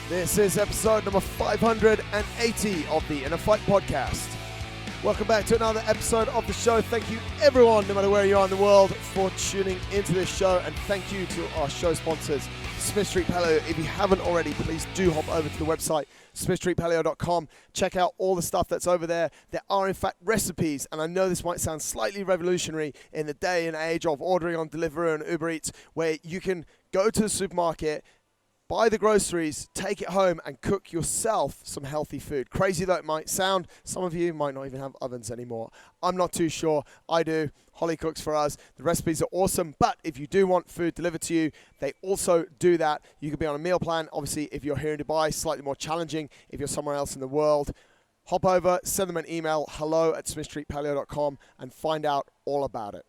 This is episode number 580 of the InnerFight podcast. Welcome back to another episode of the show. Thank you everyone, no matter where you are in the world, for tuning into this show. And thank you to our show sponsors, Smith Street Paleo. If you haven't already, please do hop over to the website, smithstreetpaleo.com. Check out all the stuff that's over there. There are, in fact, recipes. And I know this might sound slightly revolutionary in the day and age of ordering on Deliveroo and Uber Eats, where you can go to the supermarket, buy the groceries, take it home, and cook yourself some healthy food. Crazy though it might sound, some of you might not even have ovens anymore. I'm not too sure. I do. Holly cooks for us. The recipes are awesome, but if you do want food delivered to you, they also do that. You could be on a meal plan. Obviously, if you're here in Dubai, slightly more challenging. If you're somewhere else in the world, hop over, send them an email, hello@smithstreetpaleo.com, and find out all about it.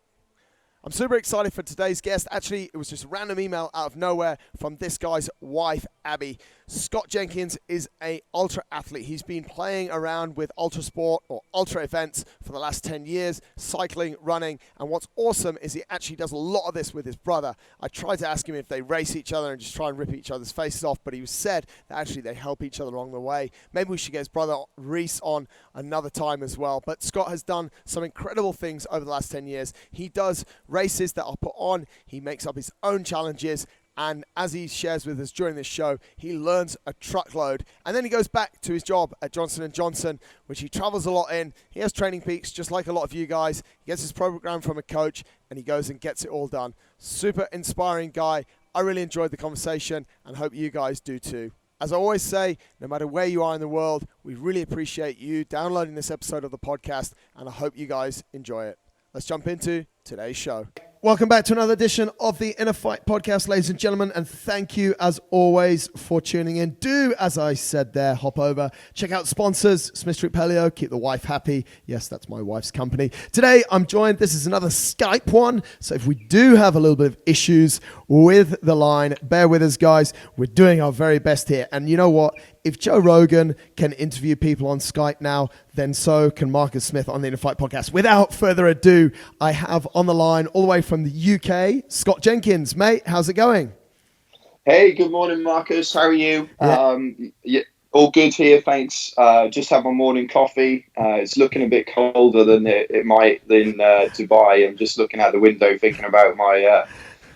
I'm super excited for today's guest. Actually, it was just a random email out of nowhere from this guy's wife, Abby. Scott Jenkins is an ultra athlete. He's been playing around with ultra sport or ultra events for the last 10 years, cycling, running. And what's awesome is he actually does a lot of this with his brother. I tried to ask him if they race each other and just try and rip each other's faces off, but he said that actually they help each other along the way. Maybe we should get his brother Rhys on another time as well. But Scott has done some incredible things over the last 10 years. He does races that are put on. He makes up his own challenges. And as he shares with us during this show, he learns a truckload. And then he goes back to his job at Johnson & Johnson, which he travels a lot in. He has training peaks, just like a lot of you guys. He gets his program from a coach, and he goes and gets it all done. Super inspiring guy. I really enjoyed the conversation, and hope you guys do too. As I always say, no matter where you are in the world, we really appreciate you downloading this episode of the podcast, and I hope you guys enjoy it. Let's jump into today's show. Welcome back to another edition of the InnerFight podcast, ladies and gentlemen, and thank you as always for tuning in. Do, as I said there, hop over, check out sponsors, Smith Street Paleo, keep the wife happy. Yes, that's my wife's company. Today, I'm joined, this is another Skype one, so if we do have a little bit of issues with the line, bear with us, guys. We're doing our very best here, and you know what? If Joe Rogan can interview people on Skype now, then so can Marcus Smith on the InnerFight podcast. Without further ado, I have on the line all the way from the UK, Scott Jenkins. Mate, how's it going? Hey, good morning, Marcus. How are you? Yeah, all good here, thanks. Just had my morning coffee. It's looking a bit colder than it might in Dubai. I'm just looking out the window thinking about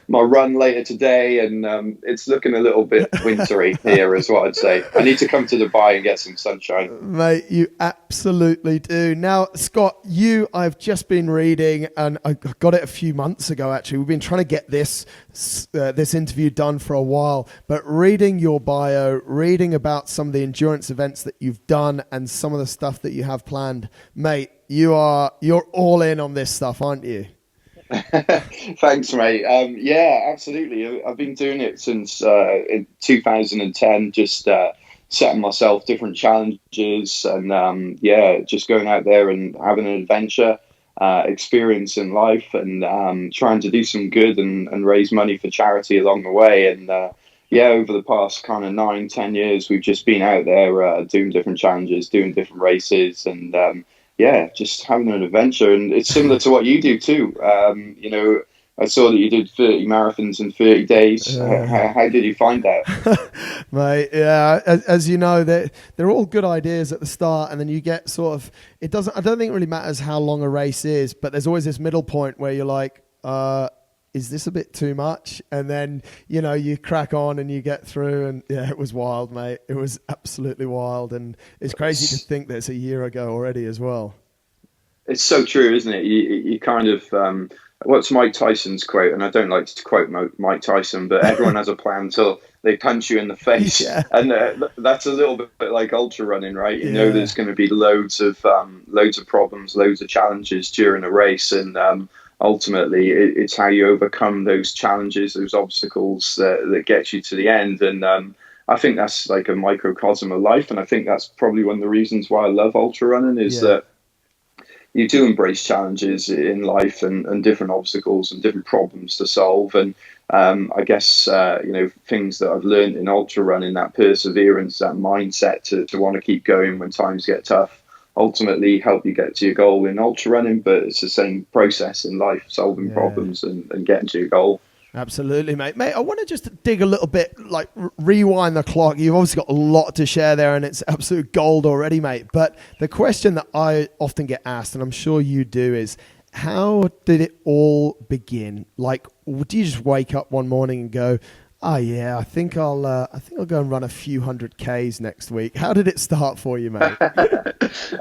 my run later today, and it's looking a little bit wintry here is what I'd say. I need to come to Dubai and get some sunshine. Mate, you absolutely do. Now, Scott, I've just been reading, and I got it a few months ago, actually. We've been trying to get this interview done for a while, but reading your bio, reading about some of the endurance events that you've done and some of the stuff that you have planned, mate, you're all in on this stuff, aren't you? Thanks, mate. Yeah, absolutely. I've been doing it since in 2010, just setting myself different challenges and just going out there and having an adventure, experience in life, and trying to do some good and raise money for charity along the way. And over the past kind of 9-10 years, we've just been out there doing different challenges, doing different races, and just having an adventure. And it's similar to what you do too. I saw that you did 30 marathons in 30 days. How did you find that? Mate, yeah, as you know, they're all good ideas at the start, and then you get sort of, I don't think it really matters how long a race is, but there's always this middle point where you're like, is this a bit too much? And then, you crack on and you get through, and yeah, it was wild, mate. It was absolutely wild. And it's crazy to think that it's a year ago already as well. It's so true, isn't it? You kind of, what's Mike Tyson's quote? And I don't like to quote Mike Tyson, but everyone has a plan till they punch you in the face. Yeah. And that's a little bit like ultra running, right? You know, there's going to be loads of problems, loads of challenges during a race. And, ultimately, it's how you overcome those challenges, those obstacles that get you to the end. And I think that's like a microcosm of life. And I think that's probably one of the reasons why I love ultra running is that you do embrace challenges in life and different obstacles and different problems to solve. And I guess, things that I've learned in ultra running, that perseverance, that mindset to want to keep going when times get tough, ultimately help you get to your goal in ultra running. But it's the same process in life, solving problems and getting to your goal. Absolutely, mate. Mate, I want to just dig a little bit, like rewind the clock. You've obviously got a lot to share there, and it's absolute gold already, mate. But the question that I often get asked, and I'm sure you do, is how did it all begin? Like, do you just wake up one morning and go, "Oh yeah, I think I'll go and run a few 100Ks next week"? How did it start for you, mate?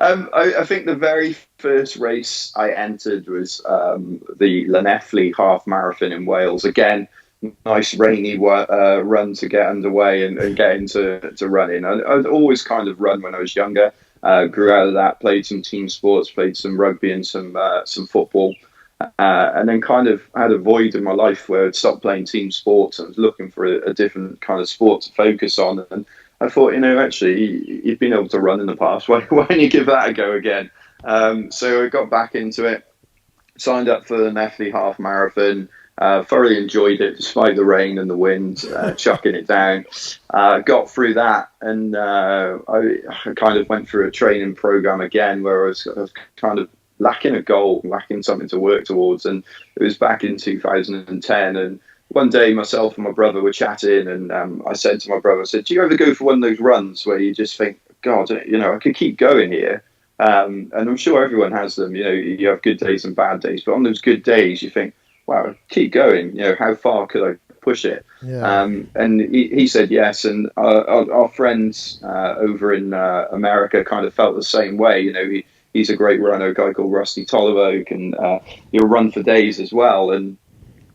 I think the very first race I entered was the Llanelli half marathon in Wales. Again, nice rainy run to get underway and get into running. I'd always kind of run when I was younger. Grew out of that, played some team sports, played some rugby and some football. And then kind of had a void in my life where I'd stopped playing team sports and was looking for a different kind of sport to focus on. And I thought, actually, you've been able to run in the past. Why don't you give that a go again? So I got back into it, signed up for the Mekele half marathon, thoroughly enjoyed it despite the rain and the wind, chucking it down. Got through that, and I kind of went through a training program again where I was kind of lacking a goal, lacking something to work towards. And it was back in 2010, and one day myself and my brother were chatting, and I said to my brother, I said, "Do you ever go for one of those runs where you just think, God, I could keep going here?" And I'm sure everyone has them. You have good days and bad days, but on those good days you think, wow, keep going. How far could I push it? Yeah. And he said yes, and our friends over in America kind of felt the same way. He's a great runner, a guy called Rusty Tolliver, who can he'll run for days as well. And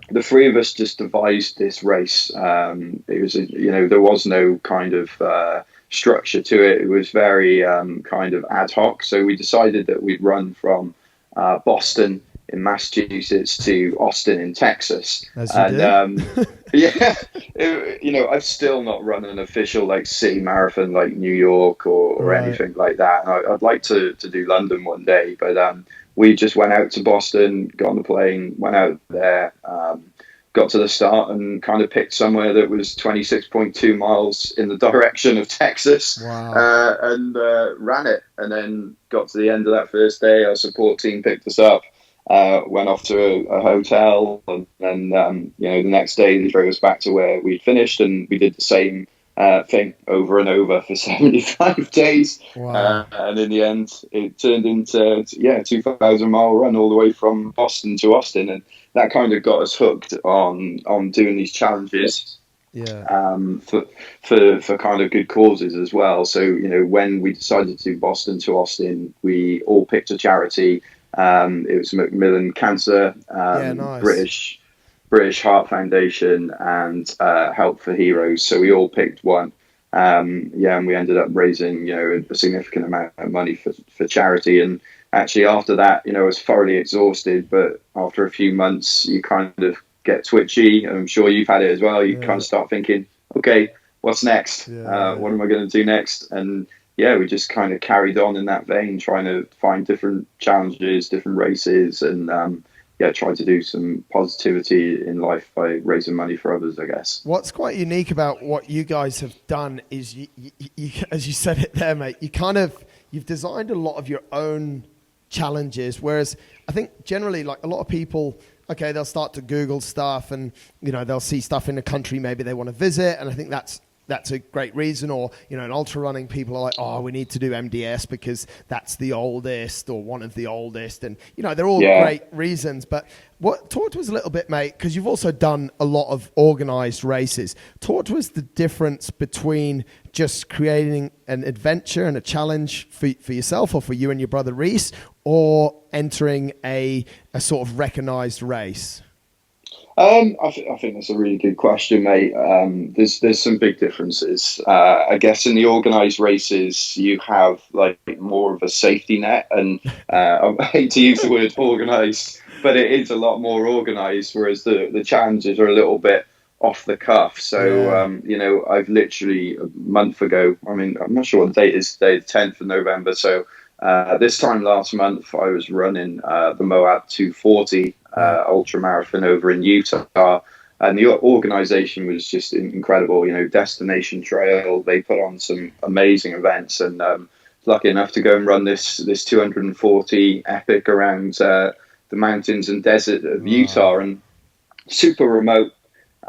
the three of us just devised this race. It was, there was no kind of structure to it. It was very kind of ad hoc. So we decided that we'd run from Boston in Massachusetts to Austin in Texas. As you did. Yeah, I've still not run an official city marathon like New York or Right. anything like that. And I'd like to do London one day, but we just went out to Boston, got on the plane, went out there, got to the start and kind of picked somewhere that was 26.2 miles in the direction of Texas. Wow. And ran it. And then got to the end of that first day, our support team picked us up. Went off to a hotel, and then the next day they drove us back to where we finished, and we did the same thing over and over for 75 days. Wow. And in the end, it turned into a 2,000-mile run all the way from Boston to Austin, and that kind of got us hooked on doing these challenges. Yeah. For kind of good causes as well. So when we decided to do Boston to Austin, we all picked a charity. It was Macmillan Cancer, Nice. British Heart Foundation, and Help for Heroes. So we all picked one. And we ended up raising a significant amount of money for charity. And actually after that, I was thoroughly exhausted. But after a few months, you kind of get twitchy. I'm sure you've had it as well. You kind of start thinking, okay, what's next? What am I going to do next? And we just kind of carried on in that vein, trying to find different challenges, different races, and try to do some positivity in life by raising money for others, I guess. What's quite unique about what you guys have done is, you as you said it there, mate, you've designed a lot of your own challenges, whereas I think generally, like a lot of people, okay, they'll start to Google stuff and, they'll see stuff in a country maybe they want to visit, and I think that's a great reason. Or, in ultra running, people are like, oh, we need to do MDS because that's the oldest or one of the oldest. And, they're all great reasons. But talk to us a little bit, mate, because you've also done a lot of organized races. Talk to us the difference between just creating an adventure and a challenge for yourself or for you and your brother Rhys, or entering a sort of recognized race. I think that's a really good question, mate. There's some big differences. I guess in the organised races, you have more of a safety net, and I hate to use the word organised, but it is a lot more organised. Whereas the challenges are a little bit off the cuff. So I've literally a month ago. I mean, I'm not sure what the date is today, the 10th of November. So this time last month, I was running the Moab 240. Ultra marathon over in Utah, and the organization was just incredible. Destination Trail, they put on some amazing events, and lucky enough to go and run this 240 epic around the mountains and desert of Utah, and super remote.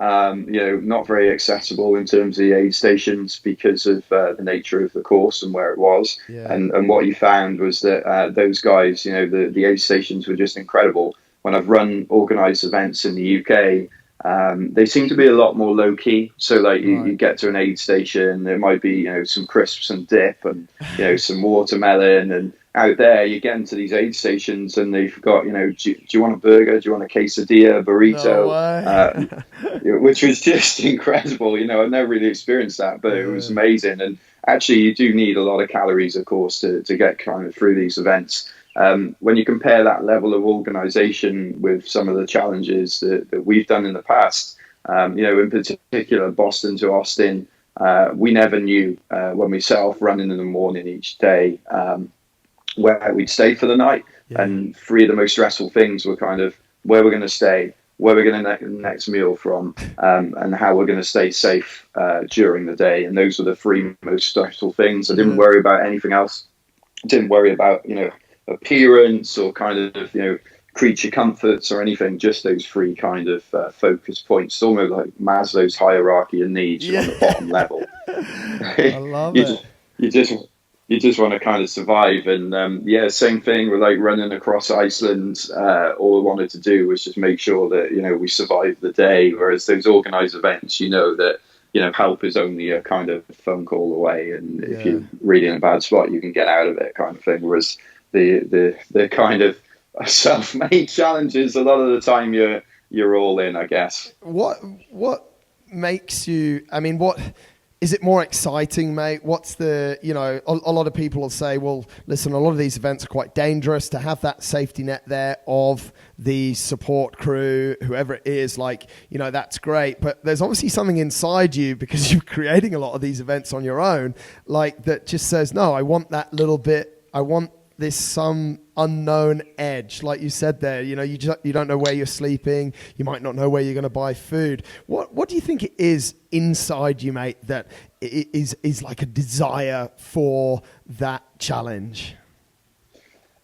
Not very accessible in terms of the aid stations because of the nature of the course and where it was. Yeah. And what you found was that those guys, the aid stations were just incredible. When I've run organised events in the UK, they seem to be a lot more low key. So like you get to an aid station, there might be, some crisps and dip and, some watermelon, and out there you get into these aid stations and they've got, do you want a burger? Do you want a quesadilla, burrito? No way. Which was just incredible. I've never really experienced that, but it was amazing. And actually you do need a lot of calories, of course, to get kind of through these events. When you compare that level of organization with some of the challenges that we've done in the past, in particular, Boston to Austin, we never knew when we set off running in the morning each day where we'd stay for the night. Yeah. And three of the most stressful things were kind of where we're going to stay, where we're going to get the next meal from, and how we're going to stay safe during the day. And those were the three most stressful things. I didn't worry about anything else. Didn't worry about, appearance or kind of, creature comforts or anything, just those three kind of focus points, almost like Maslow's hierarchy of needs. You're on the bottom level. I love it. You just want to kind of survive. And same thing with like running across Iceland. All I wanted to do was just make sure that, we survived the day. Whereas those organized events, that, help is only a kind of phone call away. And if you're really in a bad spot, you can get out of it kind of thing. Whereas the kind of self-made challenges, a lot of the time you're all in, I guess. What makes you, what is it more exciting, mate? What's the, a lot of people will say, well, listen, a lot of these events are quite dangerous. To have that safety net there of the support crew, whoever it is, that's great. But there's obviously something inside you, because you're creating a lot of these events on your own, that just says, no, I want that little bit. I want this some unknown edge, like you said there. You don't know where you're sleeping. You might not know where you're going to buy food. What do you think it is inside you, mate, that is like a desire for that challenge?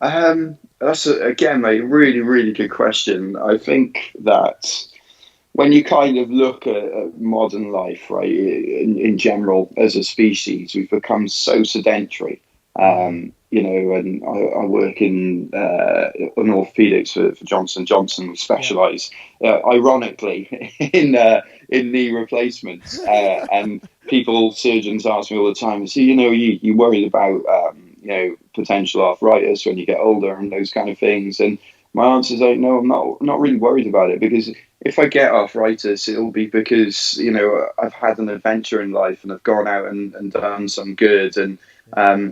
That's again, mate, really, really good question. I think that when you kind of look at modern life, right, in general, as a species, we've become so sedentary. And I work in orthopedics for Johnson & Johnson. We specialise, ironically, in knee replacements. And surgeons ask me all the time, so, you worried about, potential arthritis when you get older and those kind of things. And my answer is like, no, I'm not really worried about it, because if I get arthritis, it'll be because, I've had an adventure in life and I've gone out and done some good. And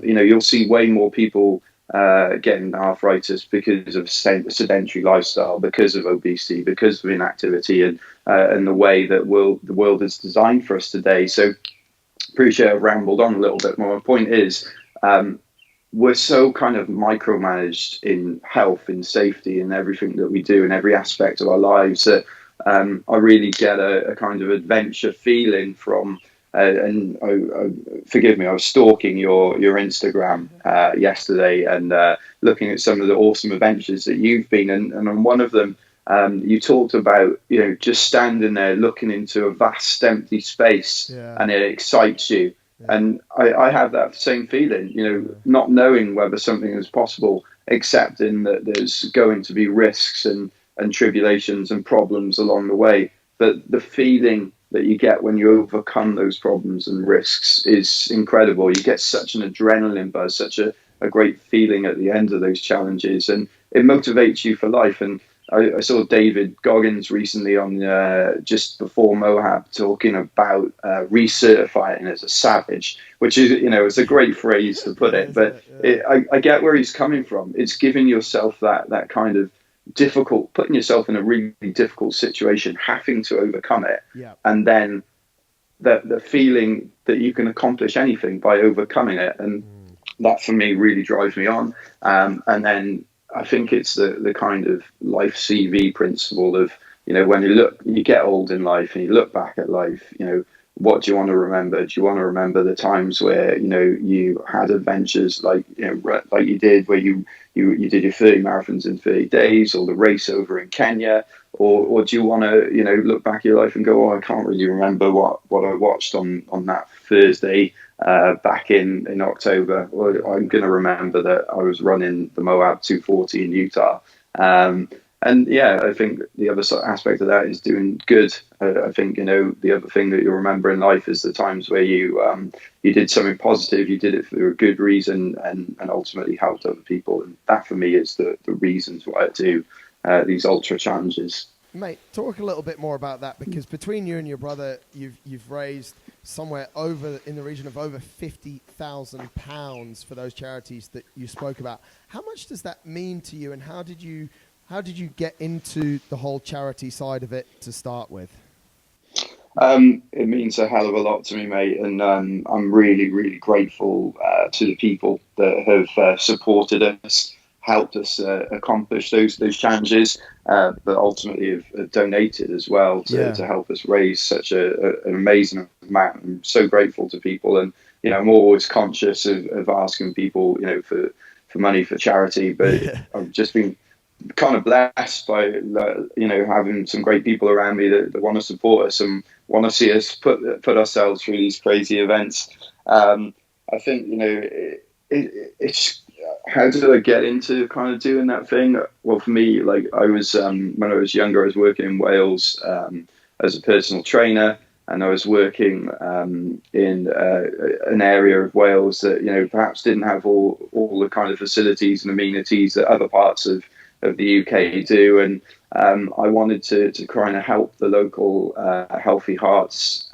you'll see way more people getting arthritis because of sedentary lifestyle, because of obesity, because of inactivity, and the way that the world is designed for us today. So, appreciate I've rambled on a little bit more. My point is, we're so kind of micromanaged in health, in safety, in everything that we do, in every aspect of our lives, that I really get a kind of adventure feeling from. And forgive me, I was stalking your Instagram yesterday and looking at some of the awesome adventures that you've been in. And on one of them, you talked about, just standing there looking into a vast empty space, and it excites you. Yeah. And I have that same feeling, not knowing whether something is possible, accepting that there's going to be risks and tribulations and problems along the way. But the feeling that you get when you overcome those problems and risks is incredible. You get such an adrenaline buzz, such a great feeling at the end of those challenges, and it motivates you for life. And I saw David Goggins recently on just before Moab talking about recertifying as a savage, which is, it's a great phrase to put it, but I get where he's coming from. It's giving yourself that kind of putting yourself in a really difficult situation, having to overcome it, and then the feeling that you can accomplish anything by overcoming it, and that for me really drives me on. And then I think it's the kind of life CV principle of, when you get old in life and you look back at life, what do you want to remember? Do you want to remember the times where, you had adventures like you did, where you did your 30 marathons in 30 days, or the race over in Kenya, or do you want to, look back at your life and go, oh, I can't really remember what I watched on that Thursday back in October. Well, I'm going to remember that I was running the Moab 240 in Utah. And yeah, I think the other aspect of that is doing good. I think, the other thing that you'll remember in life is the times where you did something positive, you did it for a good reason, and ultimately helped other people. And that for me is the reasons why I do these ultra challenges. Mate, talk a little bit more about that, because between you and your brother, you've raised somewhere in the region of over £50,000 for those charities that you spoke about. How much does that mean to you, and how did you get into the whole charity side of it to start with? It means a hell of a lot to me, mate, and I'm really, really grateful to the people that have supported us, helped us accomplish those challenges, but ultimately have donated as well to help us raise such an amazing amount. I'm so grateful to people, and I'm always conscious of asking people, for money for charity, but I've just been kind of blessed by having some great people around me that want to support us and want to see us put ourselves through these crazy events. I think it's how did I get into kind of doing that thing? Well, for me, like I was when I was younger, I was working in Wales as a personal trainer, and I was working in an area of Wales that perhaps didn't have all the kind of facilities and amenities that other parts of the UK do, and I wanted to kind of help the local Healthy Hearts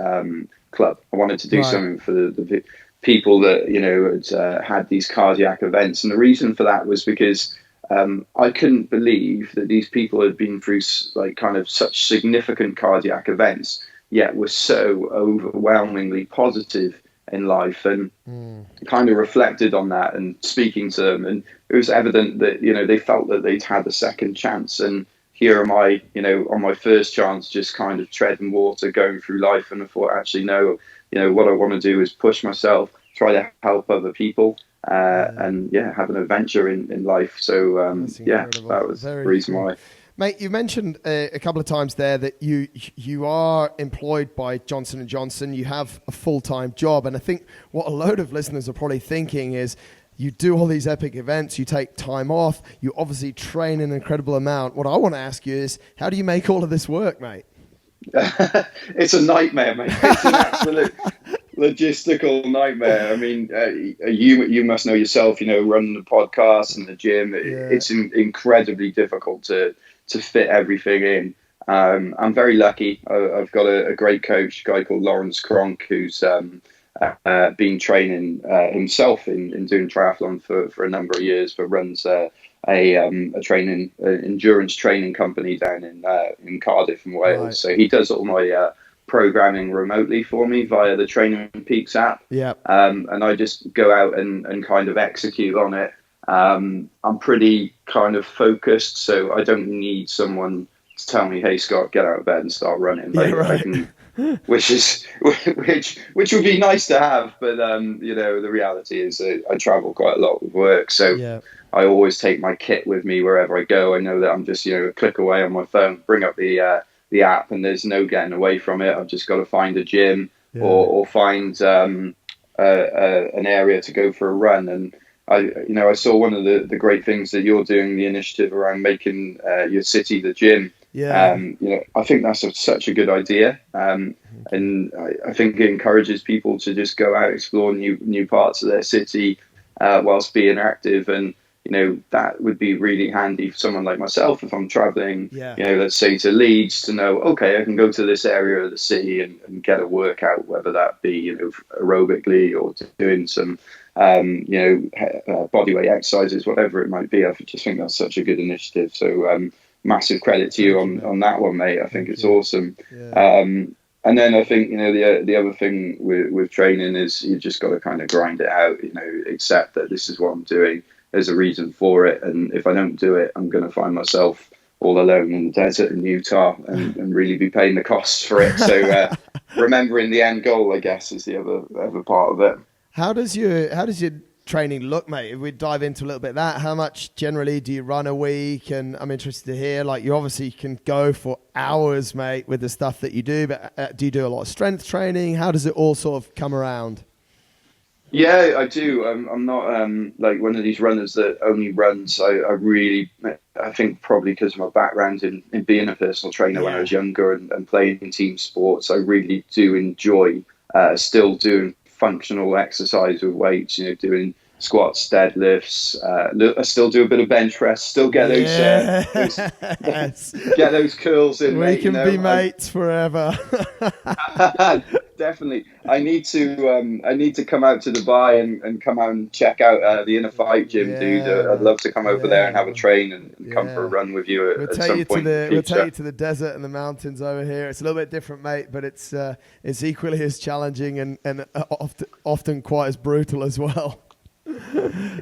club. I wanted to do something for the people that had these cardiac events, and the reason for that was because I couldn't believe that these people had been through kind of such significant cardiac events, yet were so overwhelmingly positive in life, and kind of reflected on that and speaking to them, and it was evident that they felt that they'd had a second chance. And here am I, on my first chance, just kind of treading water, going through life, and I thought, actually no, what I want to do is push myself, try to help other people, and have an adventure in life. So that was the reason why. Mate, you mentioned a couple of times there that you are employed by Johnson & Johnson. You have a full-time job. And I think what a load of listeners are probably thinking is you do all these epic events, you take time off, you obviously train an incredible amount. What I want to ask you is, how do you make all of this work, mate? It's a nightmare, mate. It's an absolute logistical nightmare. I mean, you must know yourself, running the podcast and the gym. It's incredibly difficult to fit everything in. I'm very lucky. I've got a great coach, a guy called Lawrence Cronk, who's been training himself in doing triathlon for a number of years, but runs a endurance training company down in Cardiff in Wales. Right. So he does all my programming remotely for me via the Training Peaks app. Yeah. And I just go out and kind of execute on it. I'm pretty kind of focused, so I don't need someone to tell me, "Hey Scott, get out of bed and start running." I can, which would be nice to have, but the reality is that I travel quite a lot with work, so I always take my kit with me wherever I go. I know that I'm just a click away on my phone, bring up the app, and there's no getting away from it. I've just got to find a gym or find an area to go for a run. And I saw one of the great things that you're doing, the initiative around making your city the gym. I think that's such a good idea, and I think it encourages people to just go out, explore new parts of their city whilst being active. And that would be really handy for someone like myself if I'm traveling, let's say to Leeds, to know, okay, I can go to this area of the city and get a workout, whether that be aerobically or doing some bodyweight exercises, whatever it might be. I just think that's such a good initiative. So massive credit to you on that one, mate. I think it's awesome. And then I think the other thing with training is you just got to kind of grind it out, accept that this is what I'm doing. There's a reason for it, and if I don't do it, I'm going to find myself all alone in the desert in Utah and really be paying the costs for it. So remembering the end goal, I guess, is the other part of it. How does your training look, mate? If we dive into a little bit of that, how much generally do you run a week? And I'm interested to hear, like, you obviously can go for hours, mate, with the stuff that you do, but do you do a lot of strength training? How does it all sort of come around? Yeah, I do. I'm not like one of these runners that only runs. I think probably because of my background in being a personal trainer when I was younger and playing in team sports, I really do enjoy still doing functional exercise with weights. You know, doing squats, deadlifts. I still do a bit of bench press. Still get get those curls in. We mate, can be mates forever. Definitely. I need to come out to Dubai and come out and check out the InnerFight gym, dude. I'd love to come over there and have a train and come for a run with you at some point in the future. We'll take you to the desert and the mountains over here. It's a little bit different, mate, but it's equally as challenging and often quite as brutal as well.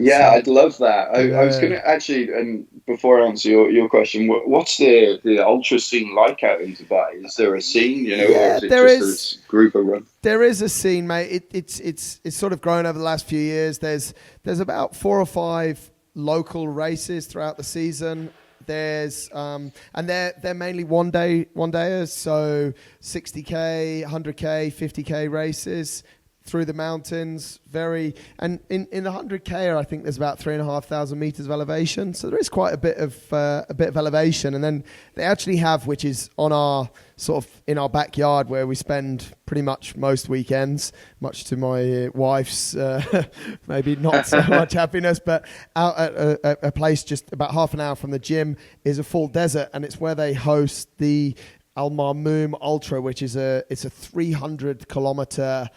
Yeah, I'd love that. I was going to actually, and before I answer your question, what's the ultra scene like out in Dubai? Is there a scene, or is it just a group of run? There is a scene, mate. It's sort of grown over the last few years. There's about 4 or 5 local races throughout the season. There's and they're mainly one dayers, so 60k, 100k, 50k races through the mountains. And in the 100k, I think there's about 3,500 meters of elevation, so there is quite a bit of elevation. And then they actually have, which is on our sort of in our backyard where we spend pretty much most weekends, much to my wife's maybe not so much happiness, but out at a place just about half an hour from the gym is a full desert, and it's where they host the Al Marmoom Ultra, which is a 300 kilometer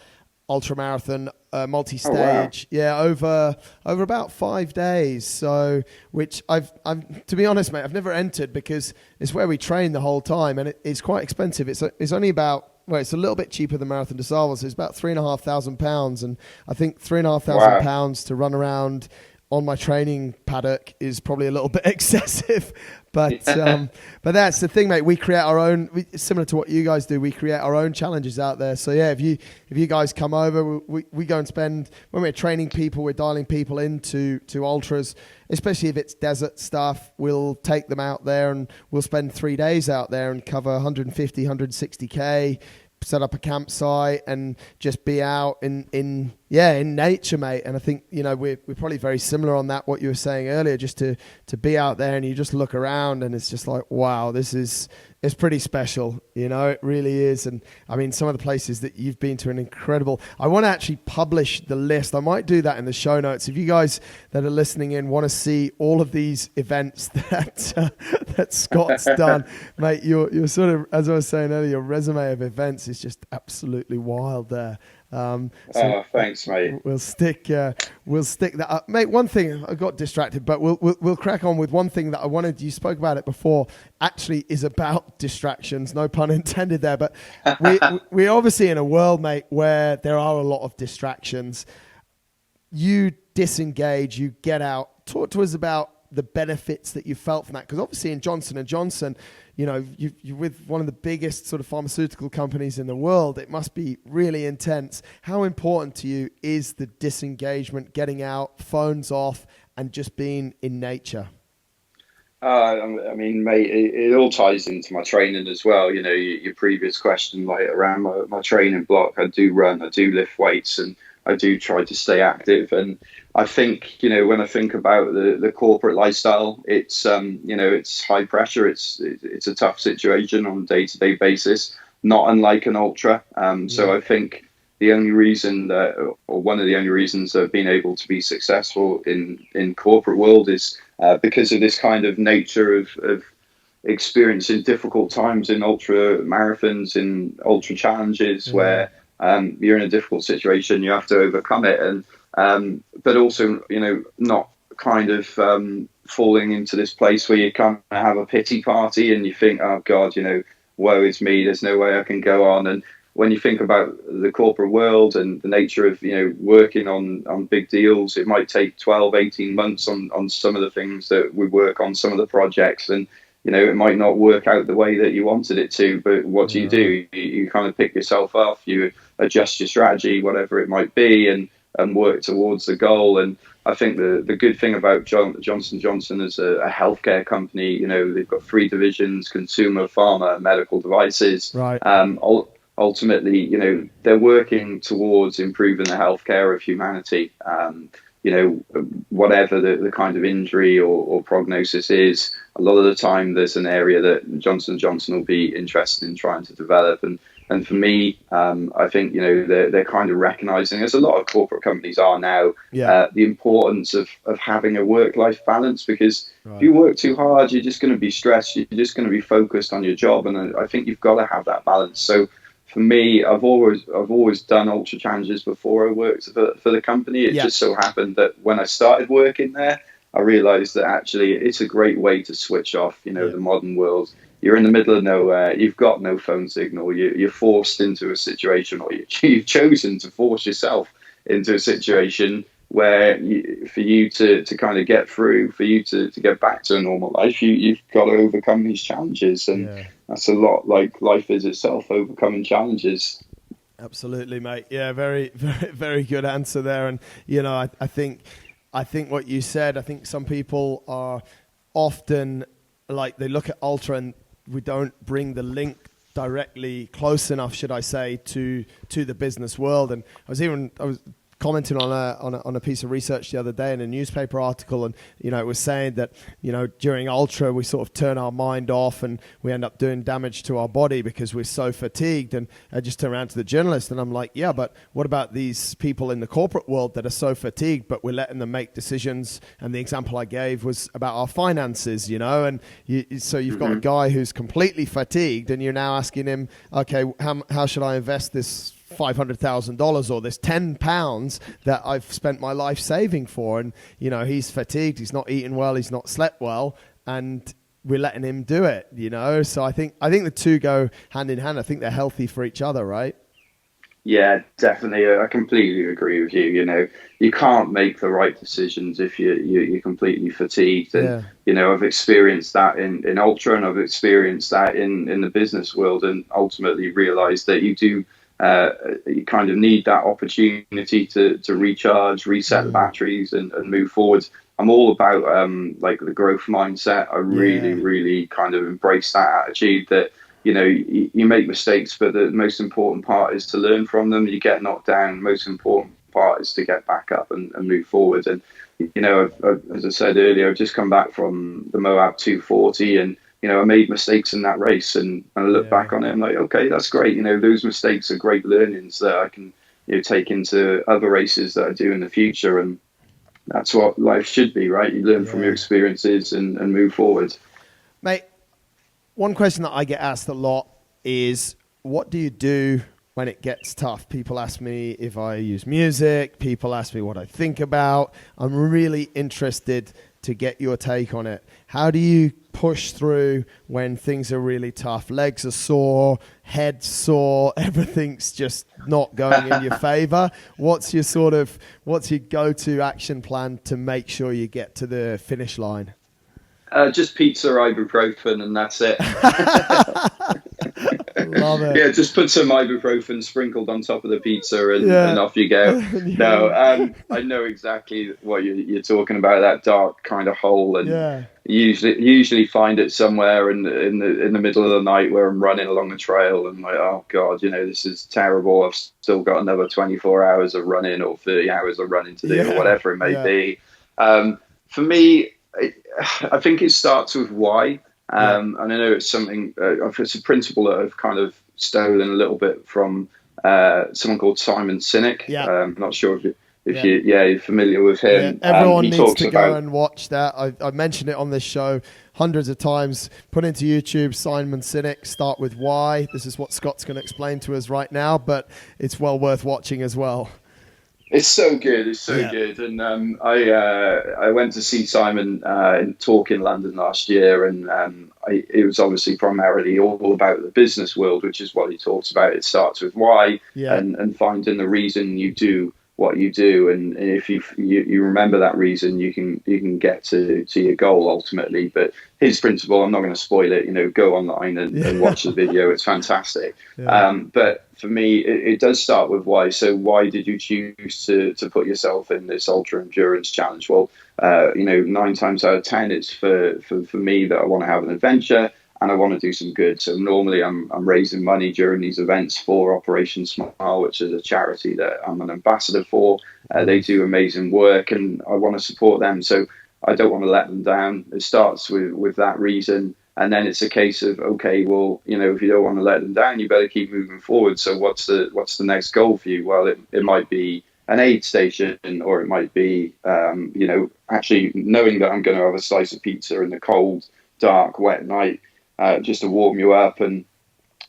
ultra marathon, multi-stage, over about 5 days. So, which I'm to be honest, mate, I've never entered because it's where we train the whole time, and it's quite expensive. It's only about, well, it's a little bit cheaper than Marathon des Sable, so it's about £3,500, and I think £3,500 to run around on my training paddock is probably a little bit excessive, but that's the thing, mate. We create our own, similar to what you guys do. We create our own challenges out there. So yeah, if you guys come over, we go and spend, when we're training people, we're dialing people into ultras, especially if it's desert stuff. We'll take them out there and we'll spend 3 days out there and cover 150, 160k. Set up a campsite and just be out in nature, mate. And I think, we're probably very similar on that, what you were saying earlier, just to be out there and you just look around and it's just like, wow, it's pretty special, it really is. And I mean, some of the places that you've been to are incredible. I want to actually publish the list. I might do that in the show notes. If you guys that are listening in want to see all of these events that Scott's done, mate, you're sort of, as I was saying earlier, your resume of events is just absolutely wild there. Thanks, mate. We'll stick that up, mate. One thing, I got distracted, but we'll crack on with one thing that I wanted. You spoke about it before. Actually, is about distractions. No pun intended there. But we're obviously in a world, mate, where there are a lot of distractions. You disengage. You get out. Talk to us about the benefits that you felt from that, because obviously in Johnson & Johnson, you're with one of the biggest sort of pharmaceutical companies in the world. It must be really intense. How important to you is the disengagement, getting out, phones off, and just being in nature? I mean, mate, it all ties into my training as well. Your previous question, like around my training block, I do run, I do lift weights, and I do try to stay active. And I think, when I think about the corporate lifestyle, it's, it's high pressure. It's a tough situation on a day-to-day basis, not unlike an ultra. So I think the only reason or one of the only reasons I've been able to be successful in corporate world is because of this kind of nature of experiencing difficult times in ultra marathons, in ultra challenges where you're in a difficult situation, you have to overcome it. And but also, not kind of falling into this place where you kind of have a pity party and you think, oh God, woe is me, there's no way I can go on. And when you think about the corporate world and the nature of, working on big deals, it might take 12, 18 months on some of the things that we work on, some of the projects, and it might not work out the way that you wanted it to, but what do? You kind of pick yourself up, you adjust your strategy, whatever it might be, and and work towards the goal. And I think the good thing about Johnson & Johnson as a healthcare company, you know, they've got three divisions: consumer, pharma, and medical devices. Right. Ultimately, you know, they're working towards improving the healthcare of humanity. You know, whatever the kind of injury or prognosis is, a lot of the time there's an area that Johnson & Johnson will be interested in trying to develop. And for me, I think, you know, they're kind of recognizing, as a lot of corporate companies are now, the importance of having a work-life balance, because if you work too hard, you're just going to be stressed. You're just going to be focused on your job. And I think you've got to have that balance. So for me, I've always done ultra challenges before I worked for the company. It just so happened that when I started working there, I realized that actually it's a great way to switch off. You know, the modern world, you're in the middle of nowhere, you've got no phone signal, you're forced into a situation, or you've chosen to force yourself into a situation where for you to kind of get through, for you to get back to a normal life, you've got to overcome these challenges. And that's a lot like life is itself, overcoming challenges. Absolutely, mate. Yeah, very, very, very good answer there. And, you know, I think what you said, I think some people are often like, they look at ultra and we don't bring the link directly close enough, should I say, to the business world. And I was commenting on a piece of research the other day in a newspaper article, and you know, it was saying that, you know, during ultra we sort of turn our mind off and we end up doing damage to our body because we're so fatigued. And I just turned around to the journalist and I'm like, yeah, but what about these people in the corporate world that are so fatigued, but we're letting them make decisions? And the example I gave was about our finances, you know, and so you've got a guy who's completely fatigued and you're now asking him, okay, how should I invest this $500,000 or this £10 that I've spent my life saving for? And, you know, he's fatigued, he's not eating well, he's not slept well, and we're letting him do it, you know? So I think the two go hand in hand. I think they're healthy for each other, right? Yeah, definitely. I completely agree with you. You know, you can't make the right decisions if you're completely fatigued. And, you know, I've experienced that in ultra, and I've experienced that in the business world, and ultimately realized that you kind of need that opportunity to recharge, reset the batteries, and move forward. I'm all about like the growth mindset. I really kind of embrace that attitude that, you know, you make mistakes, but the most important part is to learn from them. You get knocked down. The most important part is to get back up and move forward. And, you know, as I said earlier, I've just come back from the Moab 240, and, you know, I made mistakes in that race, and I look back on it, I'm like, okay, that's great. You know, those mistakes are great learnings that I can, you know, take into other races that I do in the future. And that's what life should be, right? You learn from your experiences and move forward. Mate, one question that I get asked a lot is, what do you do when it gets tough? People ask me if I use music. People ask me what I think about. I'm really interested to get your take on it. How do you push through when things are really tough? Legs are sore, head sore, everything's just not going in your favor. What's your go-to action plan to make sure you get to the finish line? Just pizza, ibuprofen, and that's it. Love it. Yeah, just put some ibuprofen sprinkled on top of the pizza, and off you go. No, I know exactly what you're talking about, that dark kind of hole, and usually find it somewhere in the middle of the night where I'm running along the trail, and like, oh God, you know, this is terrible. I've still got another 24 hours of running or 30 hours of running to do, or whatever it may be. For me, I think it starts with why. And I know it's something, it's a principle that I've kind of stolen a little bit from someone called Simon Sinek. I'm not sure if you're familiar with him. Everyone needs to go and watch that. I mentioned it on this show hundreds of times. Put into YouTube, Simon Sinek, start with why. This is what Scott's going to explain to us right now, but it's well worth watching as well. It's so good. It's so good. And I went to see Simon in talk in London last year, and it was obviously primarily all about the business world, which is what he talks about. It starts with why, and finding the reason you do what you do, and if you remember that reason, you can get to your goal ultimately. But his principle, I'm not going to spoil it. Go online and watch the video. It's fantastic. But for me, it does start with why. So why did you choose to put yourself in this ultra endurance challenge? Well, 9 times out of 10, it's for me that I want to have an adventure and I want to do some good. So normally I'm raising money during these events for Operation Smile, which is a charity that I'm an ambassador for. They do amazing work and I want to support them. So I don't want to let them down. It starts with that reason. And then it's a case of, okay, well, if you don't want to let them down, you better keep moving forward. So what's the next goal for you? Well, it might be an aid station, or it might be, actually knowing that I'm going to have a slice of pizza in the cold, dark, wet night, just to warm you up, and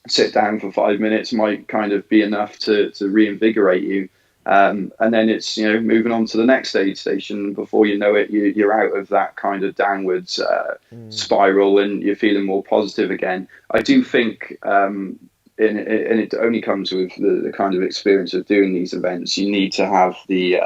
sit down for 5 minutes might kind of be enough to reinvigorate you. And then it's, moving on to the next aid station. Before you know it, you're out of that kind of downwards spiral and you're feeling more positive again. I do think, and it only comes with the kind of experience of doing these events, you need to have the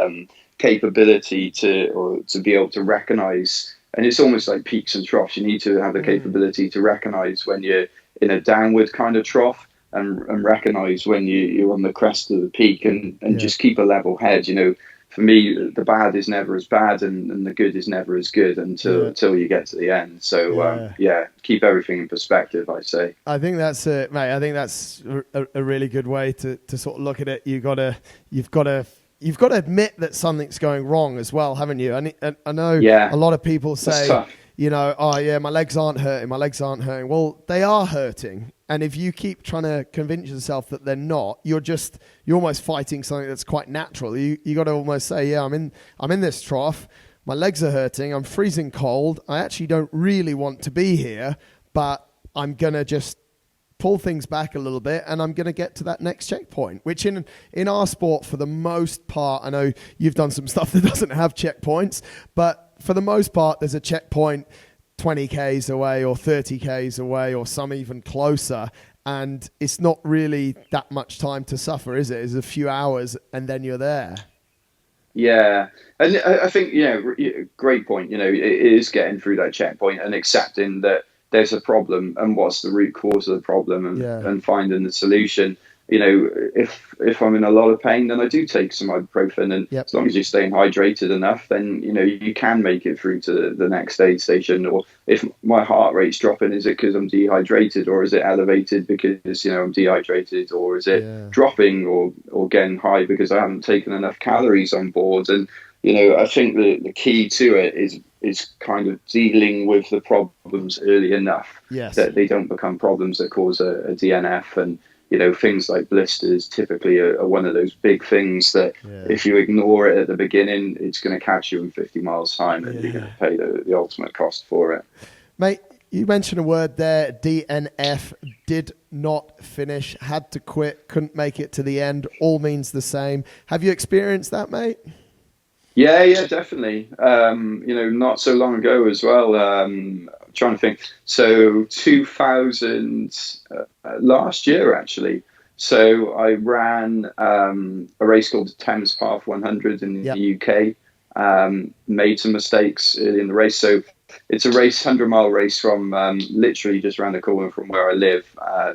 capability to be able to recognize, and it's almost like peaks and troughs. You need to have the capability to recognize when you're in a downward kind of trough, and recognize when you're on the crest of the peak, and just keep a level head. For me, the bad is never as bad, and the good is never as good until you get to the end. So keep everything in perspective, I say. I think that's it, mate. I think that's a really good way to sort of look at it. You've got to admit that something's going wrong as well, haven't you? And I know a lot of people say, oh yeah, my legs aren't hurting. Well, they are hurting. And if you keep trying to convince yourself that they're not, you're almost fighting something that's quite natural. You got to almost say, yeah, I'm in this trough. My legs are hurting. I'm freezing cold. I actually don't really want to be here, but I'm going to just pull things back a little bit, and I'm going to get to that next checkpoint, which in our sport, for the most part, I know you've done some stuff that doesn't have checkpoints, but for the most part, there's a checkpoint 20 Ks away or 30 Ks away, or some even closer. And it's not really that much time to suffer, is it? It's a few hours and then you're there. Yeah. And I think, great point. It is getting through that checkpoint and accepting that there's a problem and what's the root cause of the problem, and finding the solution. If I'm in a lot of pain, then I do take some ibuprofen, and as long as you're staying hydrated enough, then you can make it through to the next aid station. Or if my heart rate's dropping, is it because I'm dehydrated, or is it elevated because I'm dehydrated, or is it dropping or getting high because I haven't taken enough calories on board? And I think the key to it is kind of dealing with the problems early enough that they don't become problems that cause a DNF. And things like blisters typically are one of those big things that if you ignore it at the beginning, it's going to catch you in 50 miles time, and you're going to pay the ultimate cost for it. Mate, you mentioned a word there, DNF, did not finish, had to quit, couldn't make it to the end, all means the same. Have you experienced that, mate? Yeah, definitely. Not so long ago as well. Trying to think. So 2000, last year actually. So I ran a race called the Thames Path 100 in the UK. Made some mistakes early in the race. So it's a 100-mile race from literally just around the corner from where I live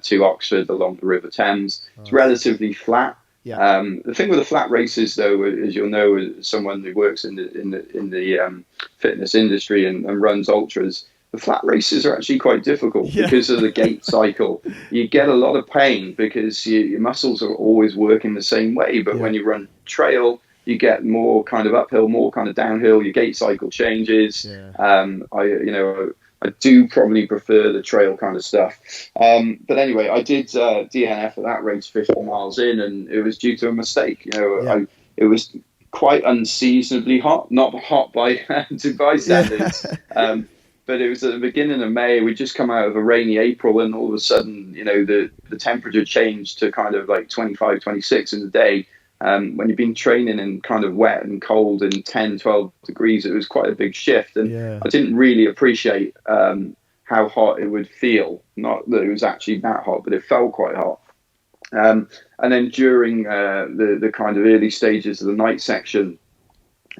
to Oxford along the River Thames. It's relatively flat. The thing with the flat races, though, as you'll know, as someone who works in the fitness industry and runs ultras, the flat races are actually quite difficult because of the gait cycle. You get a lot of pain because your muscles are always working the same way. But when you run trail, you get more kind of uphill, more kind of downhill. Your gait cycle changes. I do probably prefer the trail kind of stuff. But anyway, I did DNF at that race 50 miles in, and it was due to a mistake. It was quite unseasonably hot, not hot by Dubai standards. But it was at the beginning of May. We'd just come out of a rainy April, and all of a sudden, the temperature changed to kind of like 25, 26 in the day. When you've been training in kind of wet and cold and 10, 12 degrees, it was quite a big shift. And I didn't really appreciate how hot it would feel. Not that it was actually that hot, but it felt quite hot. And then during the kind of early stages of the night section,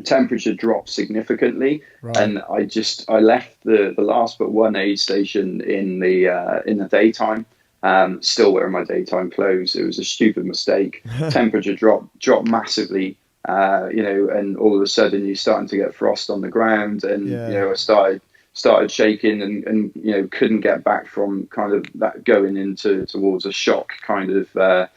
temperature dropped significantly, right. And I left the last but one aid station in the daytime. Still wearing my daytime clothes. It was a stupid mistake. Temperature dropped massively, and all of a sudden you're starting to get frost on the ground, and I started shaking and couldn't get back from kind of that going towards a shock kind of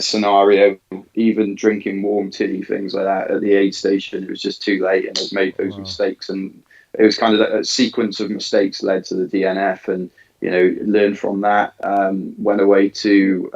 scenario. Even drinking warm tea, things like that at the aid station, it was just too late, and I'd made those mistakes, and it was kind of a sequence of mistakes led to the DNF, and learned from that. Went away to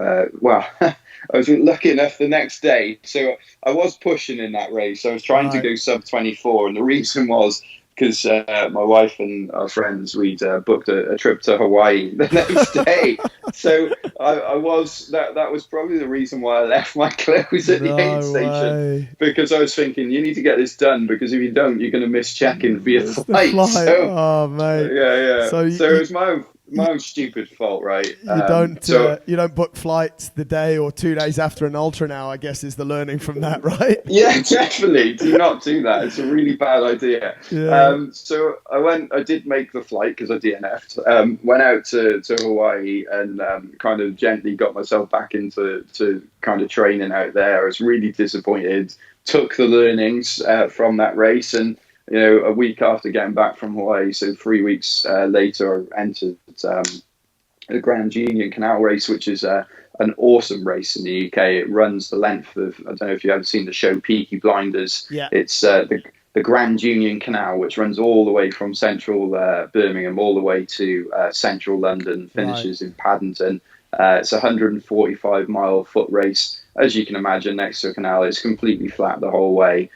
I was lucky enough the next day, so I was pushing in that race. I was trying to go sub 24, and the reason was because my wife and our friends, we'd booked a trip to Hawaii the next day. So I was that was probably the reason why I left my clothes at the aid station, because I was thinking, you need to get this done, because if you don't, you're going to miss check-in for your flight. So, oh mate, yeah. So it was my own stupid fault, right? You don't book flights the day or 2 days after an ultra now, I guess, is the learning from that, right? Yeah, definitely. Do not do that. It's a really bad idea. Yeah. So I did make the flight because I DNF'd. Went out to Hawaii and kind of gently got myself back into kind of training out there. I was really disappointed. Took the learnings from that race, and a week after getting back from Hawaii, so 3 weeks later, I entered the Grand Union Canal race, which is an awesome race in the UK. It runs the length of, I don't know if you've ever seen the show Peaky Blinders. Yeah. It's the Grand Union Canal, which runs all the way from central Birmingham all the way to central London, finishes in Paddington. It's a 145-mile foot race. As you can imagine, next to a canal, it's completely flat the whole way.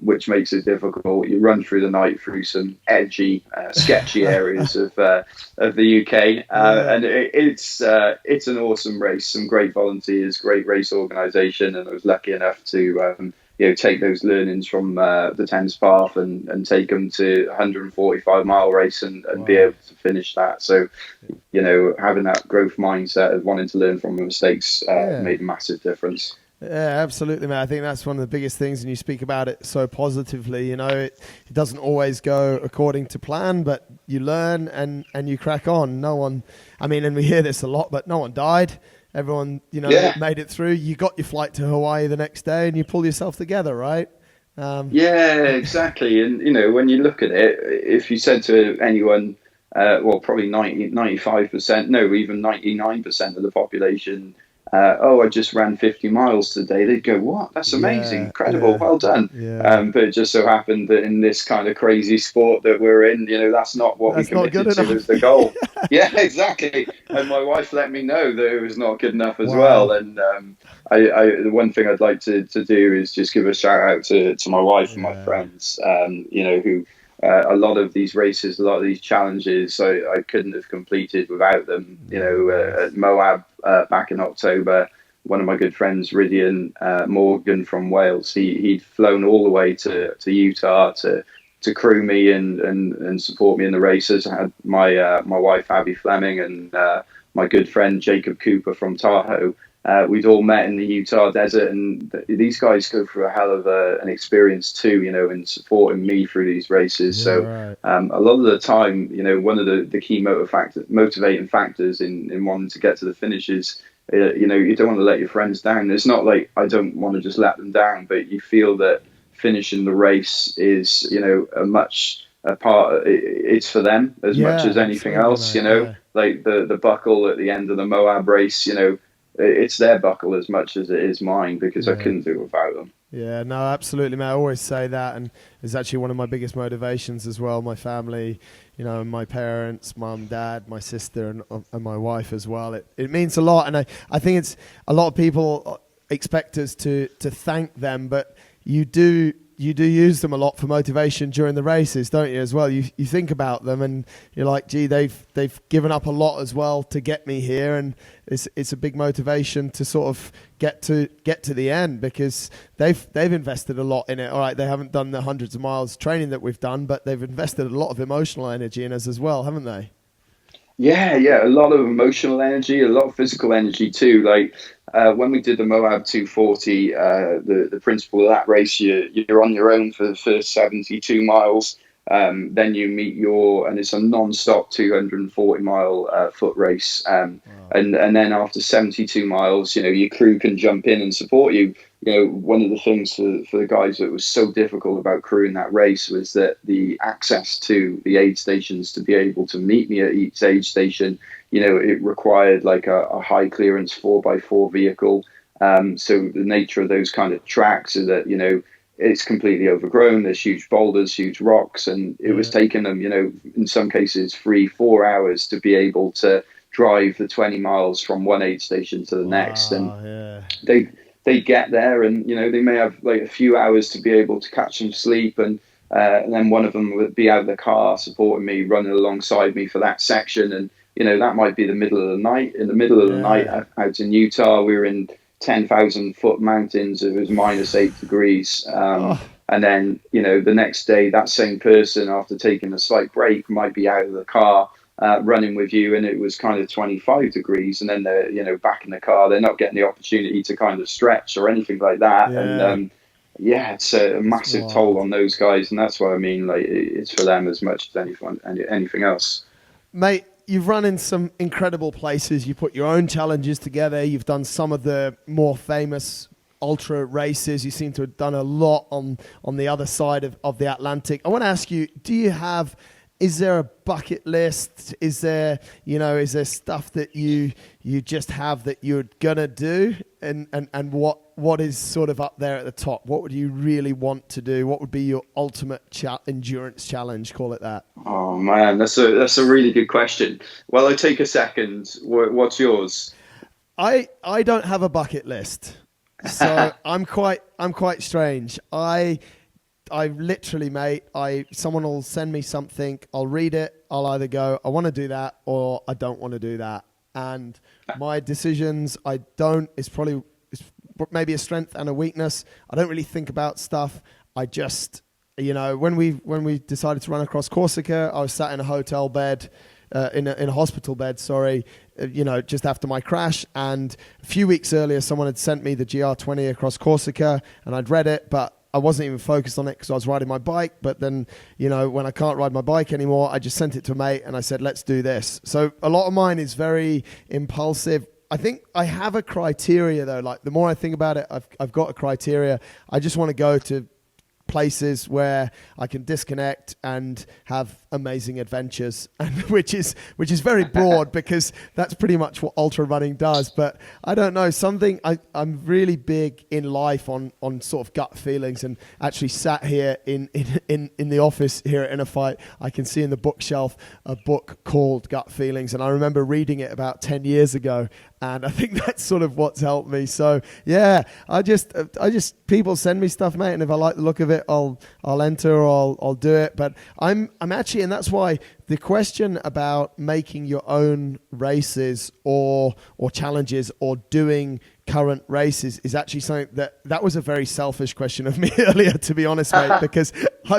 Which makes it difficult. You run through the night through some edgy, sketchy areas of the UK, and it's an awesome race. Some great volunteers, great race organisation, and I was lucky enough to take those learnings from the Thames Path and take them to 145-mile race and be able to finish that. So, having that growth mindset of wanting to learn from the mistakes made a massive difference. Yeah, absolutely, man. I think that's one of the biggest things, and you speak about it so positively. It doesn't always go according to plan, but you learn and you crack on. No one, and we hear this a lot, but no one died. Everyone, made it through. You got your flight to Hawaii the next day, and you pull yourself together, right? Yeah, exactly. And, when you look at it, if you said to anyone, probably 95%, no, even 99% of the population, I just ran 50 miles today, they'd go, what? That's amazing, incredible, well done. Yeah. But it just so happened that in this kind of crazy sport that we're in, that's not what we committed to as the goal. Yeah, exactly. And my wife let me know that it was not good enough as well. And the one thing I'd like to do is just give a shout out to my wife and my friends, who a lot of these races, a lot of these challenges, I couldn't have completed without them. At Moab back in October, one of my good friends, Rydian Morgan from Wales, he'd flown all the way to Utah to crew me and support me in the races. I had my wife Abby Fleming and my good friend Jacob Cooper from Tahoe. We'd all met in the Utah desert, and these guys go through a hell of an experience too, in supporting me through these races. A lot of the time, one of the key motivating factors in wanting to get to the finish is, you don't want to let your friends down. It's not like I don't want to just let them down, but you feel that finishing the race is, a part. It's for them as much as anything else. Like the buckle at the end of the Moab race. It's their buckle as much as it is mine, because I couldn't do it without them. Yeah, no, absolutely, man. I always say that, and it's actually one of my biggest motivations as well. My family, my parents, mum, dad, my sister, and my wife as well. It means a lot, and I think it's a lot of people expect us to thank them, but you do use them a lot for motivation during the races, don't you, as well? You think about them and you're like, gee, they've given up a lot as well to get me here, and it's a big motivation to sort of get to the end, because they've invested a lot in it. All right, they haven't done the hundreds of miles training that we've done, but they've invested a lot of emotional energy in us as well, haven't they? Yeah, a lot of emotional energy, a lot of physical energy too. Like when we did the Moab 240, the principle of that race, you're on your own for the first 72 miles. Then you meet and it's a non-stop 240-mile foot race. Wow. And then after 72 miles, your crew can jump in and support you. One of the things for the guys that was so difficult about crewing that race was that the access to the aid stations to be able to meet me at each aid station, it required like a high clearance 4x4 vehicle. So the nature of those kind of tracks is that, it's completely overgrown. There's huge boulders, huge rocks, and it was taking them, in some cases 3-4 hours to be able to drive the 20 miles from one aid station to the next. And they get there, and they may have like a few hours to be able to catch some sleep, and then one of them would be out of the car supporting me, running alongside me for that section. And that might be the middle of the night. In the middle of the night out in Utah, we were in 10,000 foot mountains. It was -8 degrees. And then, the next day, that same person, after taking a slight break, might be out of the car running with you, and it was kind of 25 degrees. And then they're, back in the car. They're not getting the opportunity to kind of stretch or anything like that. Yeah. And it's a massive toll on those guys. And that's what I mean. Like, it's for them as much as anything else. Mate, you've run in some incredible places. You put your own challenges together. You've done some of the more famous ultra races. You seem to have done a lot on the other side of the Atlantic. I want to ask you, is there a bucket list? Is there stuff that you just have that you're gonna do? And what is sort of up there at the top? What would you really want to do? What would be your ultimate endurance challenge? Call it that. Oh man, that's a really good question. Well, I'll take a second. What's yours? I don't have a bucket list, so I'm quite strange. I literally, mate, someone will send me something, I'll read it, I'll either go, I want to do that, or I don't want to do that. And my decisions, it's maybe a strength and a weakness. I don't really think about stuff. I just, when we decided to run across Corsica, I was sat in a hotel bed, in a hospital bed, just after my crash. And a few weeks earlier, someone had sent me the GR20 across Corsica, and I'd read it, but I wasn't even focused on it because I was riding my bike. But then, when I can't ride my bike anymore, I just sent it to a mate and I said, let's do this. So a lot of mine is very impulsive. I think I have a criteria though. Like the more I think about it, I've got a criteria. I just want to go to places where I can disconnect and have amazing adventures, and which is very broad because that's pretty much what ultra running does. But I don't know, I'm really big in life on sort of gut feelings, and actually sat here in the office here at InnerFight, I can see in the bookshelf a book called Gut Feelings, and I remember reading it about 10 years ago, and I think that's sort of what's helped me. So yeah, I just people send me stuff, mate, and if I like the look of it, I'll enter, or I'll do it. But I'm actually, and that's why the question about making your own races or challenges or doing current races is actually something that was a very selfish question of me earlier, to be honest, mate, because No,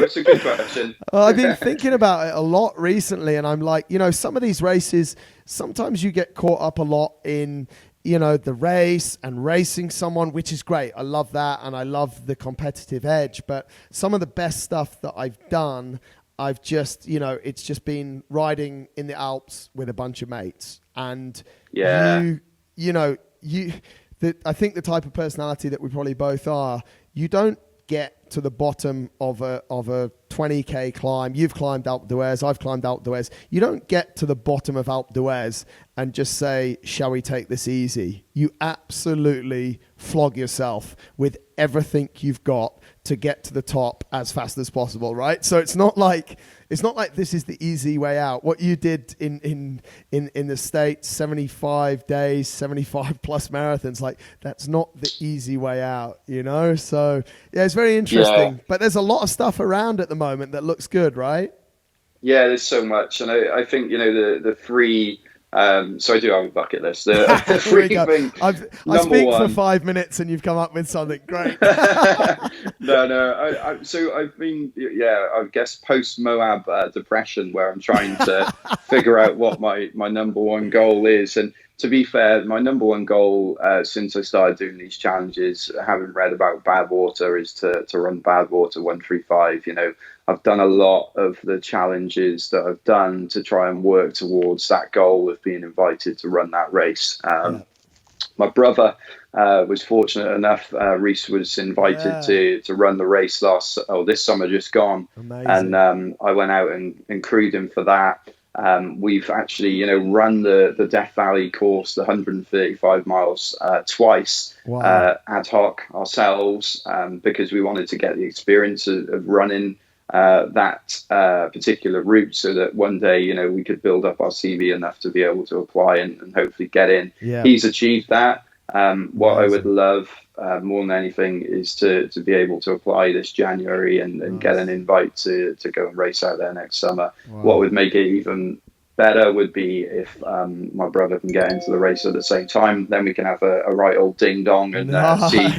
it's a good question. I've been thinking about it a lot recently, and I'm like, some of these races, sometimes you get caught up a lot in the race and racing someone, which is great. I love that, and I love the competitive edge. But some of the best stuff that I've done, I've just, it's just been riding in the Alps with a bunch of mates. And I think the type of personality that we probably both are, you don't get to the bottom of a 20k climb. You've climbed Alpe d'Huez, I've climbed Alpe d'Huez. You don't get to the bottom of Alpe d'Huez and just say, shall we take this easy? You absolutely flog yourself with everything you've got to get to the top as fast as possible, right? So it's not like this is the easy way out. What you did in the States, 75 days, 75 plus marathons, like that's not the easy way out, So yeah, it's very interesting. Yeah. But there's a lot of stuff around at the moment that looks good, right? Yeah, there's so much, and I think the three. So I do have a bucket list. The three things. I speak for 5 minutes and you've come up with something great. No. So I've been, I guess post Moab depression, where I'm trying to figure out what my number one goal is. And to be fair, my number one goal since I started doing these challenges, having read about Badwater, is to run Badwater 135. I've done a lot of the challenges that I've done to try and work towards that goal of being invited to run that race. My brother was fortunate enough. Rhys was invited to run the race this summer just gone. Amazing. And I went out and crewed him for that. We've actually, run the Death Valley course, the 135 miles twice, ad hoc ourselves, because we wanted to get the experience of running that particular route, so that one day, we could build up our CV enough to be able to apply and hopefully get in. Yeah. He's achieved that. What I would love more than anything is to be able to apply this January and get an invite to go and race out there next summer. Wow. What would make it even better would be if my brother can get into the race at the same time. Then we can have a right old ding dong and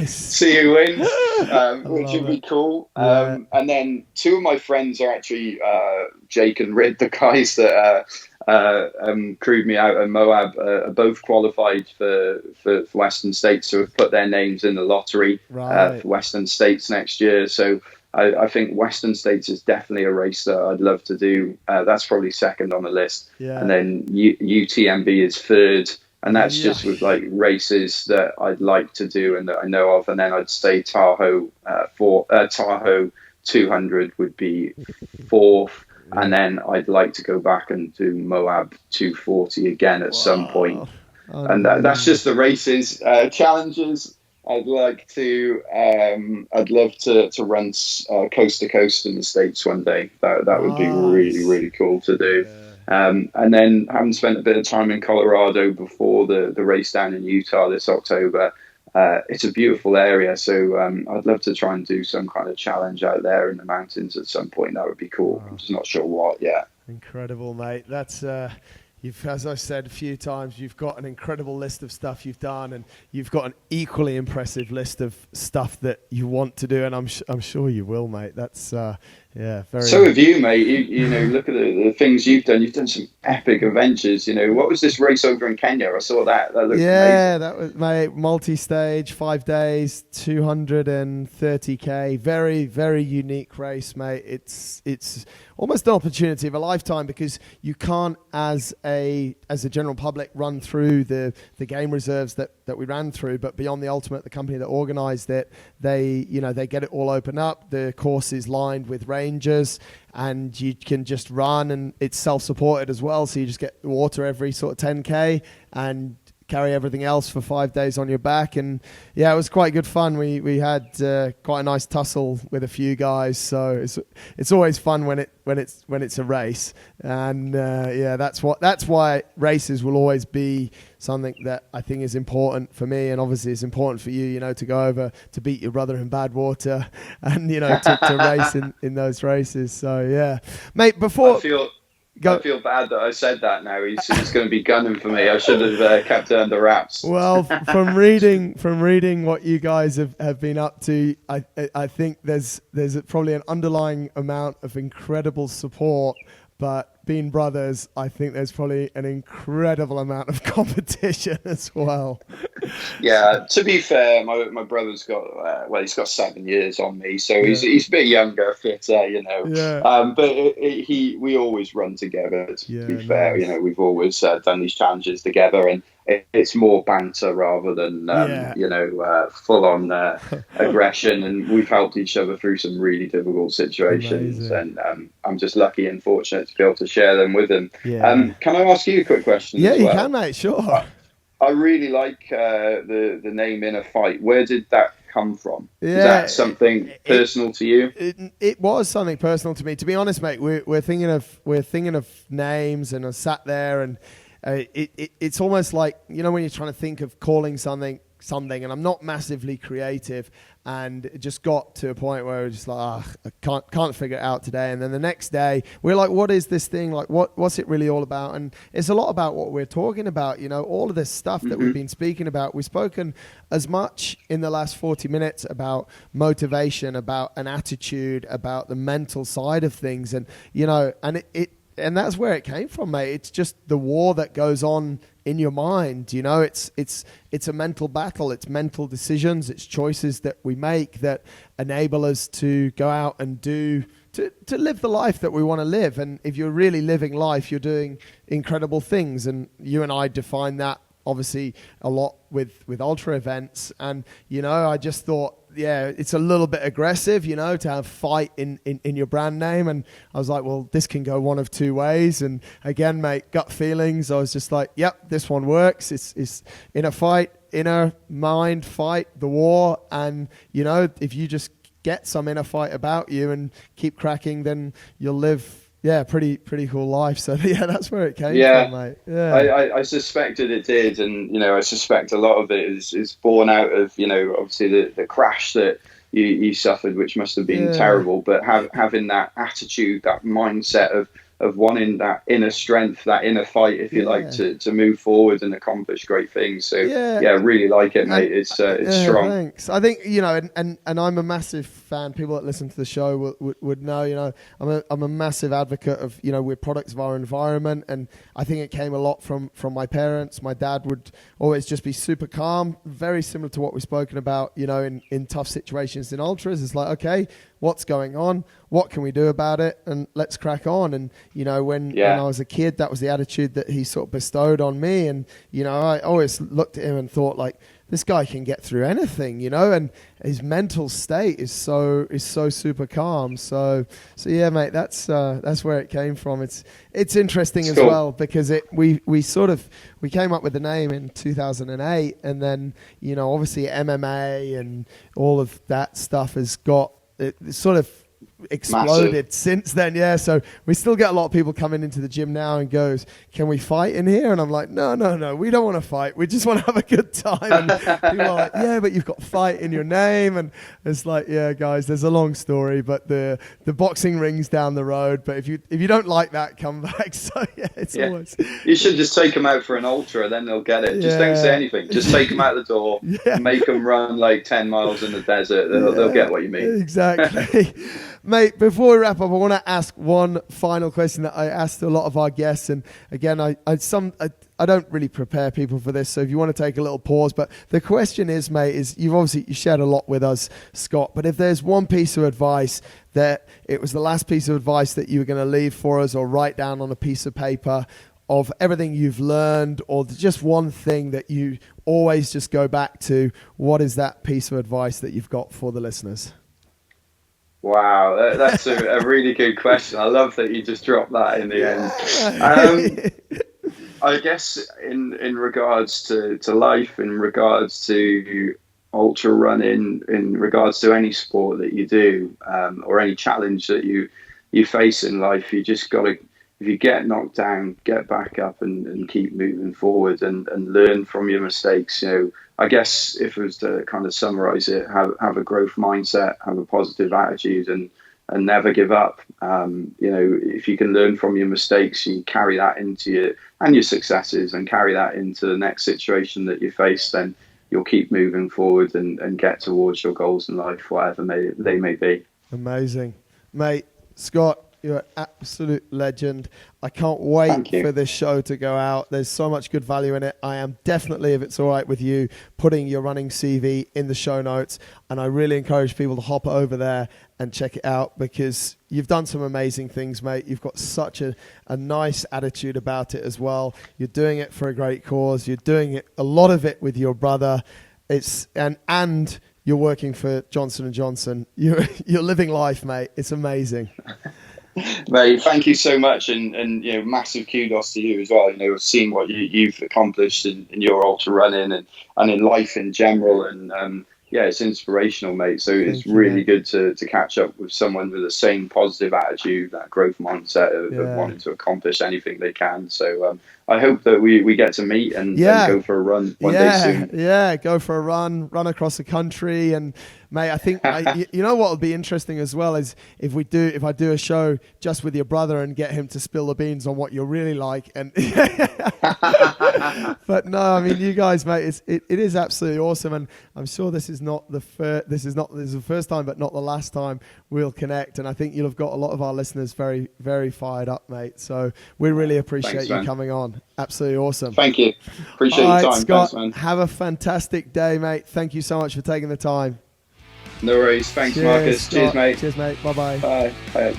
see who wins, which would be cool. Yeah. And then two of my friends are actually Jake and Rid, the guys that crewed me out at Moab, are both qualified for Western States, so have put their names in the lottery for Western States next year. So I think Western States is definitely a race that I'd love to do. That's probably second on the list. Yeah. And then UTMB is third. And that's just with like races that I'd like to do and that I know of. And then I'd say Tahoe 200 would be fourth. And then I'd like to go back and do Moab 240 again at some point. And that's just the races. Challenges. I'd love to run coast to coast in the States one day. That would be really, really cool to do. Yeah. And then having spent a bit of time in Colorado before the race down in Utah this October, it's a beautiful area. So I'd love to try and do some kind of challenge out there in the mountains at some point. That would be cool. I'm just not sure what yet. Incredible, mate. That's as I said a few times, you've got an incredible list of stuff you've done, and you've got an equally impressive list of stuff that you want to do, and I'm sure you will, mate. That's very. So have you, mate. You look at the things you've done. You've done some epic adventures. What was this race over in Kenya? I saw that. That looked amazing. That was, mate, multi-stage, 5 days, 230k. Very, very unique race, mate. It's almost an opportunity of a lifetime, because you can't, as a general public, run through the game reserves that we ran through. But Beyond the Ultimate, the company that organised it, they get it all open up. The course is lined with rangers, and you can just run, and it's self-supported as well. So you just get water every sort of 10k and carry everything else for 5 days on your back. And it was quite good fun. We had quite a nice tussle with a few guys, so it's always fun when it's a race. And that's why races will always be something that I think is important for me, and obviously it's important for you, to go over to beat your brother in Badwater and to race in those races. So mate, before I feel bad that I said that now. He's going to be gunning for me. I should have kept it under wraps. Well, from reading what you guys have been up to, I think there's probably an underlying amount of incredible support. But being brothers, I think there's probably an incredible amount of competition as well. Yeah, to be fair, my brother's got he's got 7 years on me, so he's a bit younger, fitter, Yeah. But we always run together. To be fair, we've always done these challenges together, and it's more banter rather than full on aggression. And we've helped each other through some really difficult situations. Amazing. And I'm just lucky and fortunate to be able to share them with him. Yeah. Can I ask you a quick question? Yeah, as well? You can, mate. Sure. I really like the name InnerFight. Where did that come from? Is that something personal to you? It was something personal to me. To be honest, mate, we're thinking of names, and I sat there, and it's almost like when you're trying to think of calling something something, and I'm not massively creative, and it just got to a point where I was just like, I can't figure it out today. And then the next day we're like, what is this thing, like what's it really all about? And it's a lot about what we're talking about, you know, all of this stuff that we've been speaking about. We've spoken as much in the last 40 minutes about motivation, about an attitude, about the mental side of things, and you know, and that's where it came from, mate. It's just the war that goes on in your mind, you know. It's a mental battle. It's mental decisions. It's choices that we make that enable us to go out and to live the life that we want to live. And if you're really living life, you're doing incredible things. And you and I define that obviously a lot with ultra events. And you know, I just thought, yeah, it's a little bit aggressive, you know, to have fight in your brand name. And I was like, well, this can go one of two ways. And again, mate, gut feelings. I was just like, yep, this one works. It's InnerFight, inner mind fight, the war. And, you know, if you just get some InnerFight about you and keep cracking, then you'll live, pretty cool life. So yeah, that's where it came from, mate. Yeah, I suspected it did, and you know, I suspect a lot of it is born out of, you know, obviously the crash that you suffered, which must have been terrible. But having that attitude, that mindset of wanting that inner strength, that inner fight, if you like, to move forward and accomplish great things. So I really like it, mate. It's strong. Thanks. I think, you know, and I'm a massive fan. People that listen to the show would know, you know, I'm a massive advocate of, you know, we're products of our environment, and I think it came a lot from my parents. My dad would always just be super calm, very similar to what we've spoken about, you know, in tough situations in ultras. It's like, okay, what's going on? What can we do about it? And let's crack on. And, you know, when I was a kid, that was the attitude that he sort of bestowed on me. And, you know, I always looked at him and thought, like, this guy can get through anything, you know, and his mental state is so super calm. So yeah, mate, that's where it came from. It's interesting as well, because we came up with the name in 2008, and then, you know, obviously MMA and all of that stuff has got it sort of exploded since then. So we still get a lot of people coming into the gym now and goes, can we fight in here? And I'm like, no, we don't want to fight, we just want to have a good time. And people are like, yeah, but you've got fight in your name. And it's like, yeah, guys, there's a long story, but the boxing ring's down the road, but if you don't like that, come back. So always, you should just take them out for an ultra, then they'll get it. Just don't say anything, just take them out the door, make them run like 10 miles in the desert. They'll get what you mean. Exactly. Mate, before we wrap up, I want to ask one final question that I asked to a lot of our guests. And again, I don't really prepare people for this, so if you want to take a little pause. But the question is, mate, you shared a lot with us, Scott, but if there's one piece of advice that it was the last piece of advice that you were going to leave for us or write down on a piece of paper of everything you've learned, or just one thing that you always just go back to, what is that piece of advice that you've got for the listeners? Wow, that's a really good question. I love that you just dropped that in the end. I guess in regards to life, in regards to ultra running, in regards to any sport that you do, or any challenge that you face in life, you just got to, if you get knocked down, get back up and keep moving forward and learn from your mistakes. You know, I guess if it was to kind of summarize it, have a growth mindset, have a positive attitude, and never give up. You know, if you can learn from your mistakes, you carry that into your successes, and carry that into the next situation that you face, then you'll keep moving forward and get towards your goals in life, whatever they may be. Amazing. Mate, Scott, you're an absolute legend. I can't wait for this show to go out. There's so much good value in it. I am definitely, if it's all right with you, putting your running CV in the show notes. And I really encourage people to hop over there and check it out, because you've done some amazing things, mate. You've got such a nice attitude about it as well. You're doing it for a great cause. You're doing it, a lot of it, with your brother. And you're working for Johnson & Johnson. You're living life, mate. It's amazing. Mate, thank you so much, and you know, massive kudos to you as well. You know, seeing what you've accomplished in your ultra running and in life in general, and it's inspirational, mate. So it's really good to catch up with someone with the same positive attitude, that growth mindset of wanting to accomplish anything they can. So I hope that we get to meet and go for a run one day soon. Yeah, go for a run across the country. And mate, I think you know what would be interesting as well is if I do a show just with your brother and get him to spill the beans on what you're really like. And but no, I mean, you guys, mate, it is absolutely awesome, and I'm sure this is the first time, but not the last time we'll connect. And I think you'll have got a lot of our listeners very, very fired up, mate. So we really appreciate you coming on. Absolutely awesome. Thank you. Appreciate your time. Scott, thanks, man. have a fantastic day, mate. Thank you so much for taking the time. No worries. Thanks, Marcus. Scott. Cheers, mate. Cheers, mate. Bye-bye. Bye. Bye.